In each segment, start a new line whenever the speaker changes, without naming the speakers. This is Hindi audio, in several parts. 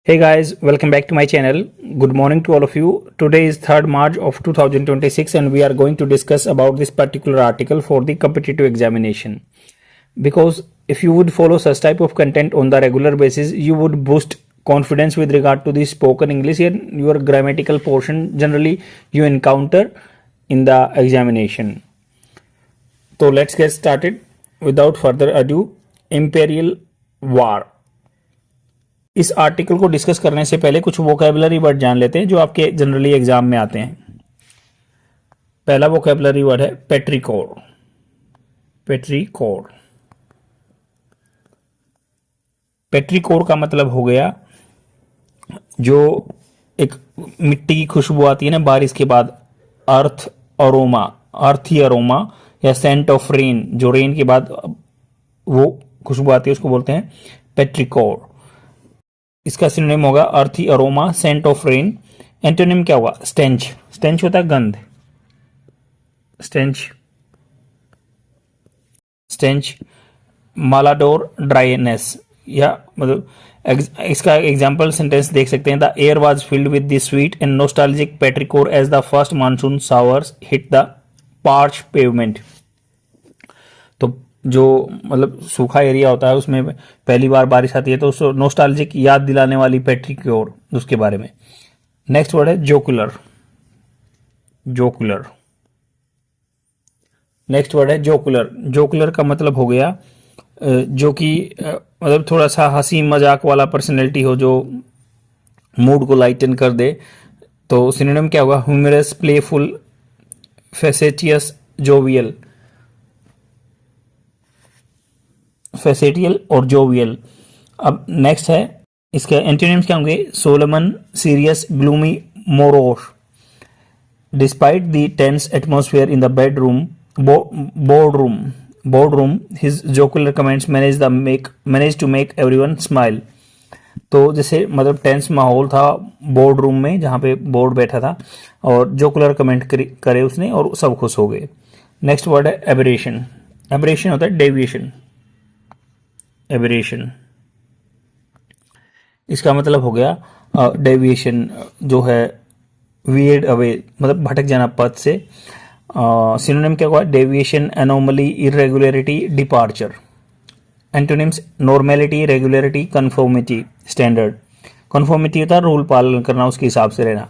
Hey guys, welcome back to my channel. Good morning to all of you. Today is 3rd March of 2026 and we are going to discuss about this particular article for the competitive examination. Because if you would follow such type of content on the regular basis, you would boost confidence with regard to the spoken English and your grammatical portion generally you encounter in the examination. So let's get started without further ado. Imperial War. इस आर्टिकल को डिस्कस करने से पहले कुछ वोकेबलरी वर्ड जान लेते हैं जो आपके जनरली एग्जाम में आते हैं। पहला वोकेबलरी वर्ड है पेट्रिकोर। पेट्रिकोर पेट्रिकोर का मतलब हो गया जो एक मिट्टी की खुशबू आती है ना बारिश के बाद, अर्थ अरोमा, अर्थी अरोमा या सेंट ऑफ रेन, जो रेन के बाद वो खुशबू आती है उसको बोलते हैं पेट्रिकोर। इसका सिनोनिम होगा earthy aroma, scent of rain. Antonym क्या होगा? स्टेंच। स्टेंच होता है गंध, स्टेंच। स्टेंच मालाडोर, ड्राइनेस, या मतलब इसका एग्जाम्पल सेंटेंस देख सकते हैं। The air was filled with the sweet and nostalgic petrichor as the first monsoon showers hit the parched pavement. तो जो मतलब सूखा एरिया होता है उसमें पहली बार बारिश आती है तो उसको नोस्टाल्जिक याद दिलाने वाली पेट्रिकोर, उसके बारे में। नेक्स्ट वर्ड है जोकुलर। जोकुलर नेक्स्ट वर्ड है जोकुलर। जोकुलर का मतलब हो गया जो कि मतलब थोड़ा सा हंसी मजाक वाला पर्सनैलिटी हो, जो मूड को लाइटन कर दे। तो सिनोनिम क्या होगा? Humorous, playful, facetious, jovial. Facetious और जोवियल। अब नेक्स्ट है इसके एंटोनिम्स क्या होंगे? Solemn, serious, gloomy, morose. Despite the tense atmosphere in the bedroom boardroom his jocular comments manage to make everyone smile. तो जैसे मतलब टेंस माहौल था बोर्ड रूम में जहाँ पे बोर्ड बैठा था और जोकुलर कमेंट करे उसने और सब खुश हो गए। नेक्स्ट वर्ड है एबरेशन। एबरेशन होता है डेविएशन। एबरेशन इसका मतलब हो गया डेविएशन, जो है वियर्ड अवे, मतलब भटक जाना पथ से। सिनोनिम क्या हुआ? Deviation, anomaly, irregularity, departure. Antonyms normality, regularity, conformity, standard. Conformity होता है रूल पालन करना, उसके हिसाब से रहना।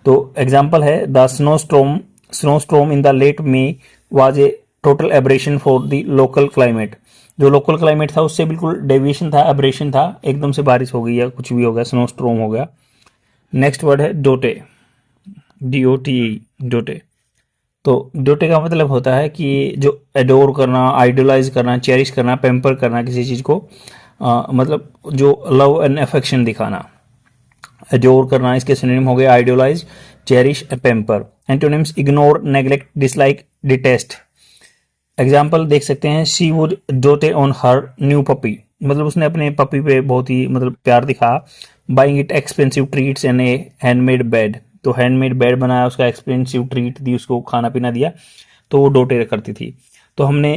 तो एग्जाम्पल है the snowstorm in the late May was a total aberration for the local climate. जो लोकल क्लाइमेट था उससे बिल्कुल डेविएशन था, एब्रेशन था, एकदम से बारिश हो गई या कुछ भी हो गया, स्नोस्टॉर्म हो गया। नेक्स्ट वर्ड है डोटे। DOTE, डोटे। तो डोटे का मतलब होता है कि जो एडोर करना, आइडोलाइज करना, चेरिश करना, पेम्पर करना किसी चीज़ को, मतलब जो लव एंड अफेक्शन दिखाना। एडोर करना, इसके सिनोनिम हो गए idolise, cherish, pamper. Antonyms ignore, neglect, dislike, detest. Example देख सकते हैं she would dote on her new puppy, मतलब उसने अपने पपी पे बहुत ही मतलब प्यार दिखा। Buying it expensive treats and A handmade bed. तो हैंडमेड बेड बनाया, उसका एक्सपेंसिव ट्रीट दी, उसको खाना पीना दिया, तो वो डोटे करती थी। तो हमने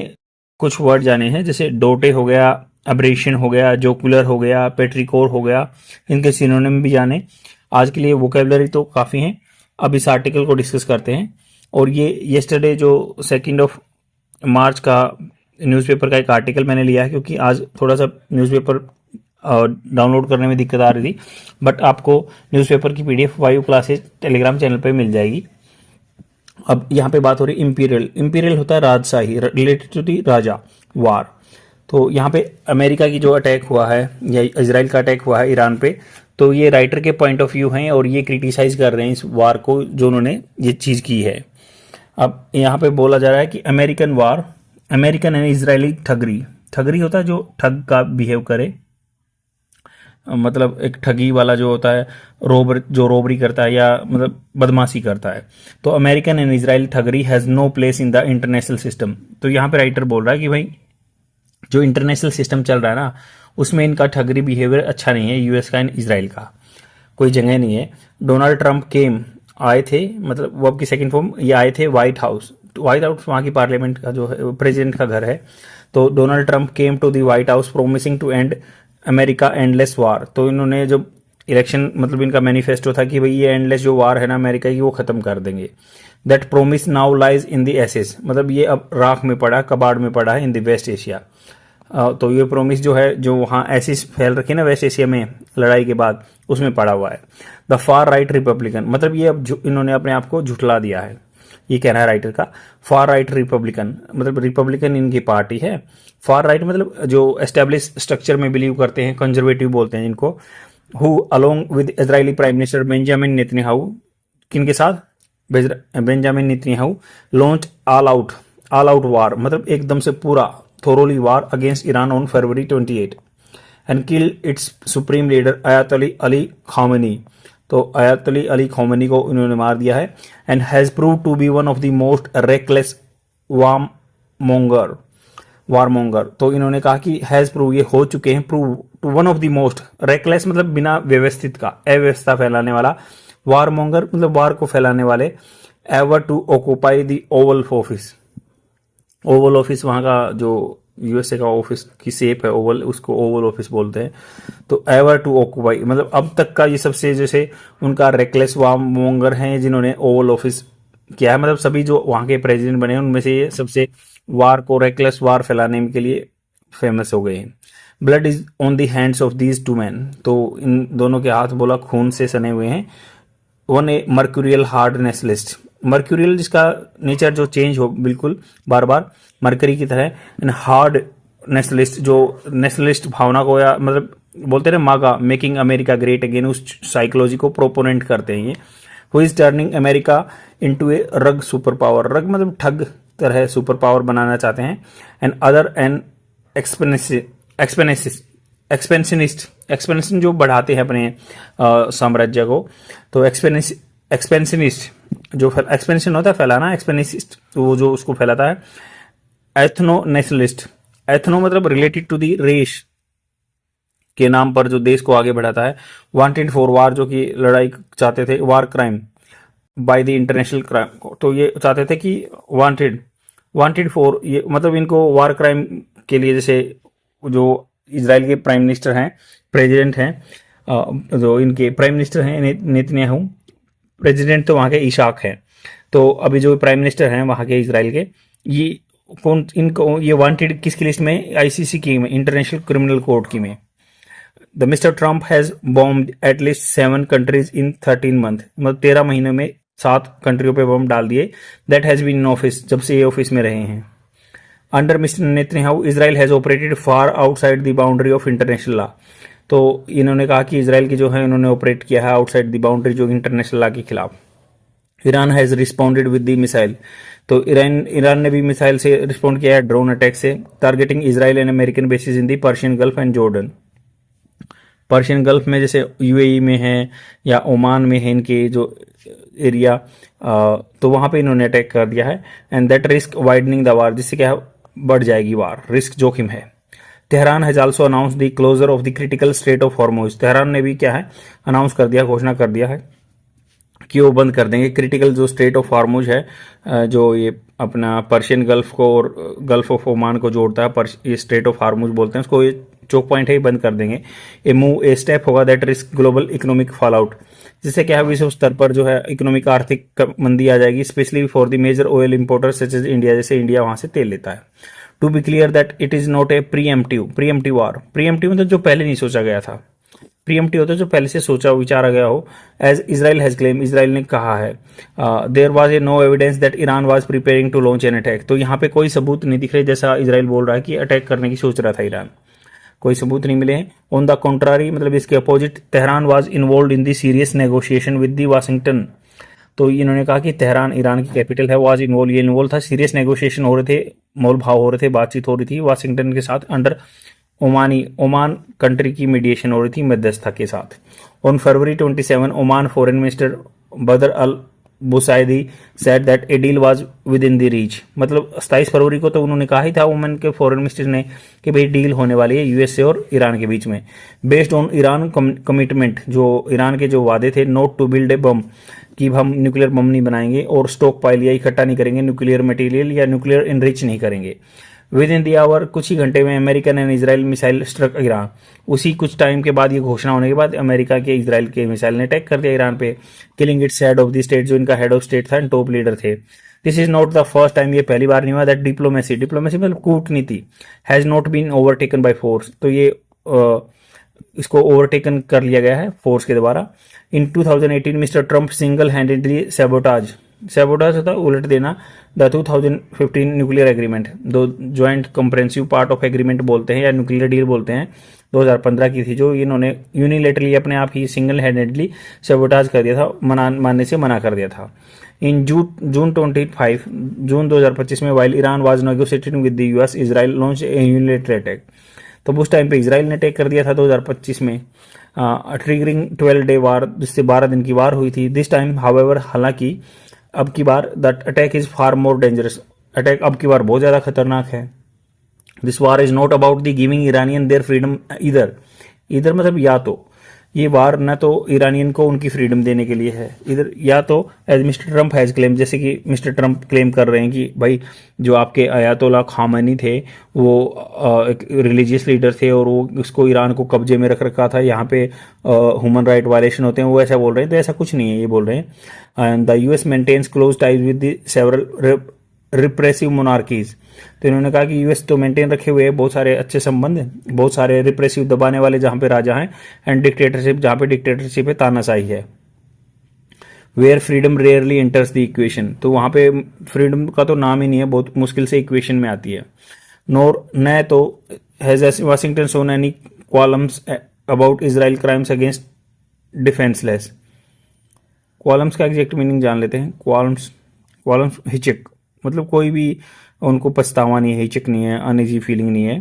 कुछ वर्ड जाने हैं, जैसे डोटे हो गया, अब्रेशन हो गया, जोकुलर हो गया, पेट्रिकोर हो गया, इनके सिनोनिम भी जाने। आज के लिए वोकेबलरी तो काफ़ी हैं। अब इस आर्टिकल को डिस्कस करते हैं। और ये येस्टरडे जो 2 मार्च का न्यूज़पेपर का एक आर्टिकल मैंने लिया है, क्योंकि आज थोड़ा सा न्यूज़पेपर डाउनलोड करने में दिक्कत आ रही थी। बट आपको न्यूज़पेपर की PDF वायु क्लासेज टेलीग्राम चैनल पे मिल जाएगी। अब यहाँ पे बात हो रही इंपीरियल। इंपीरियल होता है राजशाही, रिलेटेड टू दी राजा, वार। तो यहाँ पे अमेरिका की जो अटैक हुआ है या इजराइल का अटैक हुआ है ईरान पे, तो ये राइटर के पॉइंट ऑफ व्यू हैं और ये क्रिटिसाइज कर रहे हैं इस वार को जो उन्होंने ये चीज़ की है। अब यहाँ पे बोला जा रहा है कि American war, American and Israeli thuggery. Thuggery होता है जो ठग का बिहेव करे, मतलब एक ठगी वाला जो होता है, जो रोबरी करता है या मतलब बदमाशी करता है। तो American and Israel thuggery has no place in the international system. तो यहाँ पे राइटर बोल रहा है कि भाई जो इंटरनेशनल सिस्टम चल रहा है ना, उसमें इनका ठगरी बिहेवियर अच्छा नहीं है, यूएस का एंड इजराइल का कोई जगह नहीं है। डोनाल्ड ट्रंप आए थे, मतलब वो अब की सेकंड फॉर्म, ये आए थे व्हाइट हाउस। व्हाइट हाउस वहाँ की पार्लियामेंट का जो है प्रेसिडेंट का घर है। तो Donald Trump came to the White House promising to end America endless war. तो इन्होंने जब इलेक्शन मतलब इनका मैनिफेस्टो था कि भाई ये एंडलेस जो वार है ना अमेरिका की वो खत्म कर देंगे। That promise now lies in the ashes, मतलब ये अब राख में पड़ा, कबाड़ में पड़ा है इन द वेस्ट एशिया। तो ये प्रोमिस जो है, जो वहाँ एसिस फैल रखी है ना वेस्ट एशिया में लड़ाई के बाद, उसमें पड़ा हुआ है। द फार राइट रिपब्लिकन, मतलब ये अब इन्होंने अपने आप को झुठला दिया है, ये कहना है राइटर का। फार राइट रिपब्लिकन मतलब रिपब्लिकन इनकी पार्टी है। फार राइट मतलब जो एस्टेब्लिश स्ट्रक्चर में बिलीव करते हैं, कंजर्वेटिव बोलते हैं इनको। Who along with Israeli prime minister Benjamin Netanyahu, किनके साथ, Benjamin Netanyahu, launch all out war, मतलब एकदम से पूरा thoroughly war against Iran on February 28 and kill its supreme leader Ayatollah Ali Khamenei. तो अयातुल्ला अली खामेनी को इन्होंने मार दिया है। And has prove to be one of the most reckless warmonger, तो इन्होंने कहा कि हैज प्रूव, ये हो चुके हैं, prove to one of the most reckless मतलब बिना व्यवस्थित का, अव्यवस्था फैलाने वाला, वारमोंगर मतलब वार को फैलाने वाले, ever to occupy the Oval Office. Oval Office वहाँ का जो यूएसए का ऑफिस की शेप है ओवल, उसको ओवल ऑफिस बोलते हैं। तो एवर टू ऑक्यूपाई मतलब अब तक का ये सबसे जैसे उनका रेकलेस वारमोंगर हैं जिन्होंने ओवल ऑफिस किया है, मतलब सभी जो वहाँ के प्रेसिडेंट बने हैं उनमें से ये सबसे वार को, रेकलेस वार फैलाने के लिए फेमस हो गए हैं। Blood is on the hands of these two man, तो इन दोनों के हाथ बोला खून से सने हुए हैं। Won a mercurial hardness list, mercurial जिसका नेचर जो चेंज हो बिल्कुल बार बार मरकरी की तरह, एंड हार्ड नेशनलिस्ट जो नेशनलिस्ट भावना को, या मतलब बोलते हैं ना MAGA, making America great again, उस साइकोलॉजी को प्रोपोनेंट करते हैं ये। Who is turning America into a rogue super power, रग मतलब ठग तरह सुपर पावर बनाना चाहते हैं। एंड अदर एंड एक्सपेंशनिस्ट जो बढ़ाते हैं अपने साम्राज्य को, तो एक्सपेंशनिस्ट जो एक्सपेंशन होता है फैलाना, एक्सपेंशनिस्ट वो जो उसको फैलाता है। एथनो नेशनलिस्ट, एथनो मतलब रिलेटेड टू दी रेस के नाम पर जो देश को आगे बढ़ाता है। वांटेड फॉर वार जो कि लड़ाई चाहते थे, war crime by the international crime, तो ये चाहते थे कि वांटेड फॉर, ये मतलब इनको वार क्राइम के लिए, जैसे जो इजराइल के प्राइम मिनिस्टर हैं, प्रेसिडेंट हैं, जो इनके प्राइम मिनिस्टर हैं नेतन्याहू, प्रेसिडेंट तो वहाँ के इशाक हैं। तो अभी जो प्राइम मिनिस्टर हैं वहाँ के इजराइल के, ये कौन, इनको ये वांटेड किसकी लिस्ट में, आईसीसी की में, इंटरनेशनल क्रिमिनल कोर्ट की में। The mister Trump has bomb at least 7 countries in 13 month, मतलब 13 महीने में 7 कंट्रियों पे बम डाल दिए। That has been in office, जब से ये ऑफिस में रहे हैं। Under Mister Netanyahu Israel has operated far outside the boundary of international law, तो इन्होंने कहा कि इजराइल की जो है इन्होंने ऑपरेट किया है आउटसाइड द बाउंड्री, जो इंटरनेशनल लॉ के खिलाफ। Iran has responded with the missile, तो ईरान ने भी मिसाइल से रिस्पॉन्ड किया है, ड्रोन अटैक से, targeting Israel and American basis in the Persian gulf and Jordan. Persian gulf में जैसे यूएई में है या ओमान में है इनके जो एरिया, तो वहां पे इन्होंने अटैक कर दिया है। And that risk widening the war, जिससे क्या बढ़ जाएगी वार, रिस्क जोखिम है। Tehran has also announce the closure of the critical strait of Hormuz, Tehran ने भी क्या है अनाउंस कर दिया, घोषणा कर दिया है कि वो बंद कर देंगे क्रिटिकल जो स्ट्रेट ऑफ हॉर्मुज है, जो ये अपना पर्शियन गल्फ को और गल्फ ऑफ ओमान को जोड़ता है, ये स्ट्रेट ऑफ हॉर्मुज बोलते हैं उसको, ये चोक पॉइंट है, बंद कर देंगे। ए स्टेप होगा that risk global economic fall out, जिससे क्या है विश्व स्तर पर जो है इकोनॉमिक आर्थिक मंदी आ जाएगी, specially for the major oil importers such as India, जैसे इंडिया वहां से तेल लेता है। To be clear that it is not a preemptive war, preemptive मतलब जो पहले नहीं सोचा गया था, प्रीएम्प्टिव होता है जो पहले से सोचा विचारा गया हो। As Israel has claim, Israel ने कहा है, there was a no evidence that Iran was preparing to launch an attack, तो यहाँ पे कोई सबूत नहीं दिख रहे, जैसा इजराइल बोल रहा है कि अटैक करने की सोच रहा था ईरान, कोई सबूत नहीं मिले हैं। ऑन द कॉन्ट्रारी मतलब इसके opposite, Tehran was involve in the serious negotiation with the Washington, तो इन्होंने कहा कि तेहरान ईरान की कैपिटल है, वाज इन्वॉल्व था, सीरियस नेगोशिएशन हो रहे थे, मोल भाव हो रहे थे, बातचीत हो रही थी वाशिंगटन के साथ, अंडर ओमान कंट्री की मीडिएशन हो रही थी मध्यस्थता के साथ। On February 27 Oman foreign minister Badr Al Busaidi said that a deal was within the reach, मतलब 27 फरवरी को तो उन्होंने कहा ही था ओमान के फॉरेन मिनिस्टर ने कि भाई डील होने वाली है यूएसए और ईरान के बीच में, बेस्ड ऑन ईरान कमिटमेंट, जो ईरान के जो वादे थे, नॉट टू बिल्ड ए बम, कि हम न्यूक्लियर बम नहीं बनाएंगे और स्टॉक पाइल या इकट्ठा नहीं करेंगे न्यूक्लियर मटेरियल या न्यूक्लियर इनरिच नहीं करेंगे। विद इन दी आवर, कुछ ही घंटे में American and Israel missile struck Iran. उसी कुछ टाइम के बाद, ये घोषणा होने के बाद, अमेरिका के इसराइल के मिसाइल ने अटैक कर दिया ईरान पे, killing its head of the state, जो इनका हेड ऑफ स्टेट था, टॉप लीडर थे। This is not the first time, ये पहली बार नहीं हुआ दैट डिप्लोमेसी, डिप्लोमेसी मतलब कूटनीति, has not been overtaken by force, तो ये इसको ओवरटेकन कर लिया गया है फोर्स के द्वारा। इन 2018 mister Trump single handedly sabotage, sabotage होता है उलट देना, द 2015 न्यूक्लियर एग्रीमेंट, दो joint comprehensive part of agreement बोलते हैं या न्यूक्लियर डील बोलते हैं, 2015 की थी, जो इन्होंने यूनिलेटरली अपने आप ही सिंगल हैंडेडली सैबोटाज कर दिया था, मानने से मना कर दिया था। इन जून 2025 में while Iran was negotiating with the US, Israel launch a unilateral attack, तो उस टाइम पे इसराइल ने अटैक कर दिया था 2025 में, ट्रिगरिंग 12 डे वार, जिससे 12 दिन की वार हुई थी। दिस टाइम हाउएवर, हालांकि अब की बार the attack is far more dangerous, attack अब की बार बहुत ज्यादा खतरनाक है। This war is not about the giving Iranian their freedom इधर, इधर मतलब या तो ये वार न तो ईरानियन को उनकी फ्रीडम देने के लिए है इधर, या तो as Mister Trump has claim, जैसे कि मिस्टर ट्रंप क्लेम कर रहे हैं कि भाई जो आपके अयातोला खामनी थे वो एक रिलीजियस लीडर थे और वो उसको ईरान को कब्जे में रख रखा था, यहाँ पे ह्यूमन राइट वायलेशन होते हैं, वो ऐसा बोल रहे हैं, तो ऐसा कुछ नहीं है, ये बोल रहे हैं। And the US maintains close ties with the several repressive monarchies, तो इन्होंने कहा कि यूएस तो मेंटेन रखे हुए हैं बहुत सारे अच्छे संबंध, बहुत सारे रिप्रेसिव दबाने वाले जहां पे राजा हैं, एंड डिक्टेटरशिप जहां पे डिक्टेटरशिप है, तानाशाही है। Where freedom rarely enters the equation, तो वहां पे फ्रीडम का तो नाम ही नहीं है, बहुत मुश्किल से इक्वेशन में आती है। नोर न तो has Washington shown any columns about Israel crimes against defenceless, columns का एग्जैक्ट मीनिंग जान लेते हैं। कॉलम्स, कॉलम्स हिचक, मतलब कोई भी उनको पछतावा नहीं है, हिचक नहीं है, अनईजी फीलिंग नहीं है।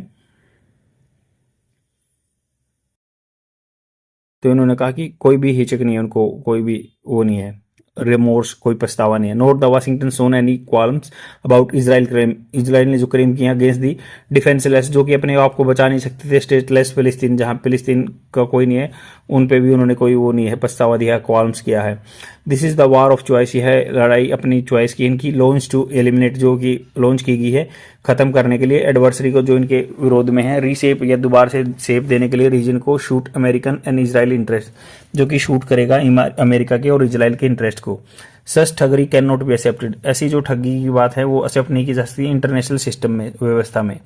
तो इन्होंने कहा कि कोई भी हिचक नहीं है उनको, कोई भी वो नहीं है, रिमोर्स, कोई पछतावा नहीं है। Not the Washington shown any qualms about Israel crime, Israel ने जो क्राइम किया अगेंस्ट दी डिफेंसलेस, जो कि अपने आप को बचा नहीं सकते थे, स्टेटलेस फिलिस्तीन, जहां फिलिस्तीन का कोई नहीं है, उन पे भी उन्होंने कोई वो नहीं है, पछतावा दिया, क्वाल्म्स किया है। This is the war of choice, यह है लड़ाई अपनी चॉइस की इनकी। लॉन्च टू एलिमिनेट, जो कि लॉन्च की गई है खत्म करने के लिए एडवर्सरी को, जो इनके विरोध में है, रीशेप या दोबारा से शेप देने के लिए रीजन को, shoot American and Israel interest, जो कि शूट करेगा अमेरिका के और इजराइल के इंटरेस्ट को। सच ठगरी कैन नॉट बी एक्सेप्टेड, ऐसी जो ठगी की बात है वो एक्सेप्ट नहीं की जा सकती इंटरनेशनल सिस्टम में, व्यवस्था में।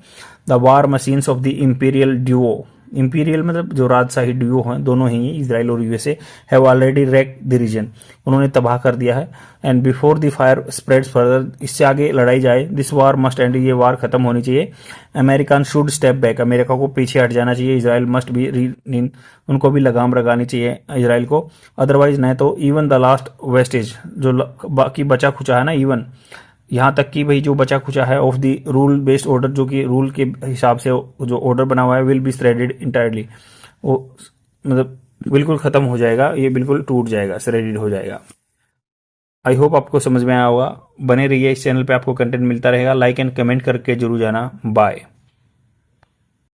The war machines of the imperial duo, imperial मतलब जो राजशाही ड्यूओ हैं, दोनों ही इजराइल और USA, have already wrecked the region, उन्होंने तबाह कर दिया है। And before the fire spreads further, इससे आगे लड़ाई जाए, दिस वार मस्ट एंड, ये वार खत्म होनी चाहिए। American should step back, America को पीछे हट जाना चाहिए। इजराइल मस्ट बी री, उनको भी लगाम लगानी चाहिए इजराइल को, अदरवाइज नहीं तो इवन द लास्ट वेस्टेज, जो बाकी बचा खुचा है ना, इवन यहाँ तक कि भाई जो बचा खुचा है of the rule based order, जो कि रूल के हिसाब से जो ऑर्डर बना हुआ है, विल बी श्रेडेड इंटायरली, वो मतलब बिल्कुल खत्म हो जाएगा, ये बिल्कुल टूट जाएगा, श्रेडेड हो जाएगा। आई होप आपको समझ में आया होगा। बने रहिए इस चैनल पे, आपको कंटेंट मिलता रहेगा। लाइक एंड कमेंट करके जरूर जाना। बाय।